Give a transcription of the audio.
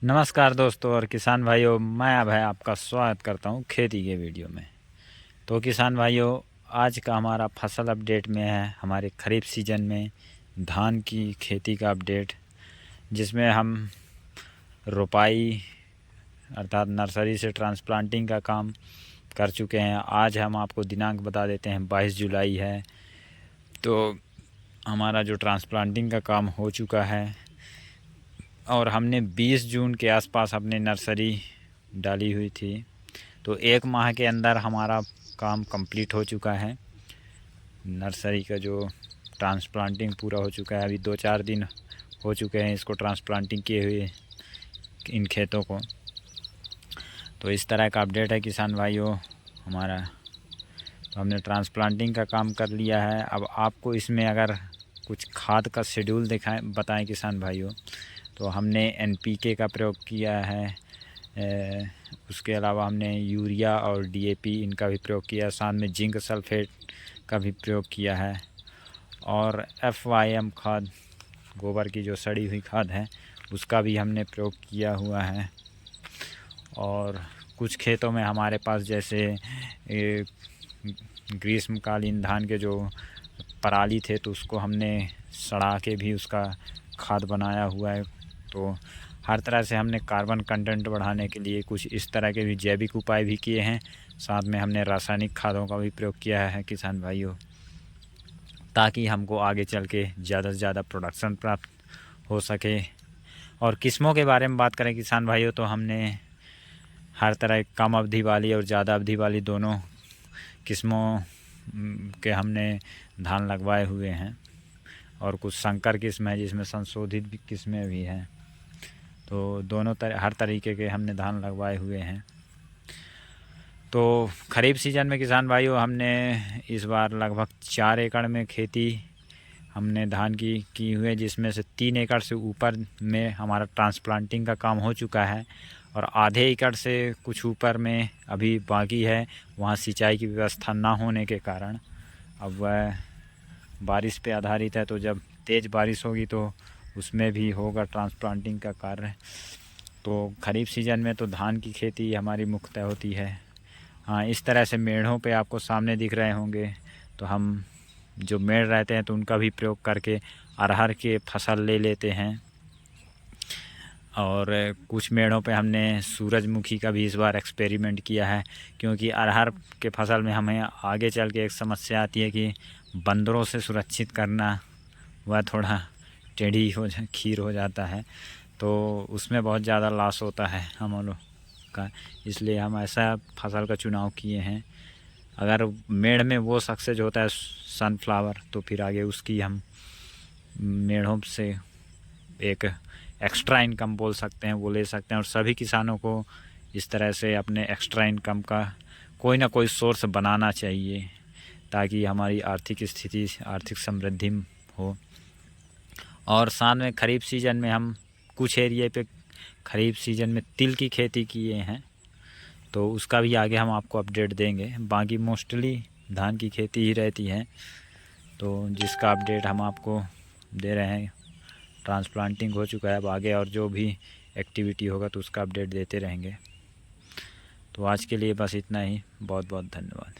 नमस्कार दोस्तों और किसान भाइयों, मैं अभय आपका स्वागत करता हूं खेती के वीडियो में। तो किसान भाइयों, आज का हमारा फसल अपडेट में है हमारे खरीफ सीजन में धान की खेती का अपडेट, जिसमें हम रोपाई अर्थात नर्सरी से ट्रांसप्लांटिंग का काम कर चुके हैं। आज हम आपको दिनांक बता देते हैं, 22 जुलाई है। तो हमारा जो ट्रांसप्लांटिंग का काम हो चुका है और हमने 20 जून के आसपास अपने नर्सरी डाली हुई थी। तो 1 माह के अंदर हमारा काम कंप्लीट हो चुका है। नर्सरी का जो ट्रांसप्लांटिंग पूरा हो चुका है। अभी 2-4 दिन हो चुके हैं इसको ट्रांसप्लांटिंग किए हुए, इन खेतों को। तो इस तरह का अपडेट है किसान भाइयों हमारा। तो हमने ट्रांसप्लांटिंग का काम कर लिया है। अब आपको इसमें अगर कुछ खाद का शेड्यूल बताएं किसान भाइयों, तो हमने NPK का प्रयोग किया है। उसके अलावा हमने यूरिया और DAP इनका भी प्रयोग किया है। साथ में जिंक सल्फेट का भी प्रयोग किया है। और FYM खाद, गोबर की जो सड़ी हुई खाद है, उसका भी हमने प्रयोग किया हुआ है। और कुछ खेतों में हमारे पास जैसे ग्रीष्मकालीन धान के जो पराली थे, तो उसको हमने सड़ा के भी उसका खाद बनाया हुआ है। तो हर तरह से हमने कार्बन कंटेंट बढ़ाने के लिए कुछ इस तरह के भी जैविक उपाय भी किए हैं। साथ में हमने रासायनिक खादों का भी प्रयोग किया है किसान भाइयों, ताकि हमको आगे चल के ज़्यादा से ज़्यादा प्रोडक्शन प्राप्त हो सके। और किस्मों के बारे में बात करें किसान भाइयों, तो हमने हर तरह कम अवधि वाली और ज़्यादा अवधि वाली दोनों किस्मों के हमने धान लगवाए हुए हैं। और कुछ संकर किस्म है जिसमें संशोधित भी किस्में भी हैं। तो दोनों हर तरीके के हमने धान लगवाए हुए हैं। तो खरीफ सीजन में किसान भाइयों हमने इस बार लगभग 4 एकड़ में खेती हमने धान की हुई है, जिसमें से 3 एकड़ से ऊपर में हमारा ट्रांसप्लांटिंग का काम हो चुका है। और आधे एकड़ से कुछ ऊपर में अभी बाकी है। वहाँ सिंचाई की व्यवस्था ना होने के कारण अब वह बारिश पे आधारित है। तो जब तेज़ बारिश होगी तो उसमें भी होगा ट्रांसप्लांटिंग का कार्य। तो खरीफ सीजन में तो धान की खेती हमारी मुख्यतः होती है। हाँ, इस तरह से मेढ़ों पे आपको सामने दिख रहे होंगे। तो हम जो मेढ़ रहते हैं तो उनका भी प्रयोग करके अरहर के फसल ले लेते हैं। और कुछ मेढ़ों पे हमने सूरजमुखी का भी इस बार एक्सपेरिमेंट किया है, क्योंकि अरहर के फसल में हमें आगे चल के एक समस्या आती है कि बंदरों से सुरक्षित करना, वह थोड़ा खीर हो जाता है। तो उसमें बहुत ज़्यादा लॉस होता है हम लोग का, इसलिए हम ऐसा फसल का चुनाव किए हैं। अगर मेढ़ में वो सक्सेस होता है सनफ्लावर, तो फिर आगे उसकी हम मेढ़ों से एक एक्स्ट्रा इनकम बोल सकते हैं, वो ले सकते हैं। और सभी किसानों को इस तरह से अपने एक्स्ट्रा इनकम का कोई ना कोई सोर्स बनाना चाहिए, ताकि हमारी आर्थिक स्थिति, आर्थिक समृद्धि हो। और साथ में खरीफ सीजन में हम कुछ एरिया पे खरीफ सीजन में तिल की खेती किए हैं, तो उसका भी आगे हम आपको अपडेट देंगे। बाकी मोस्टली धान की खेती ही रहती है, तो जिसका अपडेट हम आपको दे रहे हैं। ट्रांसप्लांटिंग हो चुका है, अब आगे और जो भी एक्टिविटी होगा तो उसका अपडेट देते रहेंगे। तो आज के लिए बस इतना ही। बहुत बहुत धन्यवाद।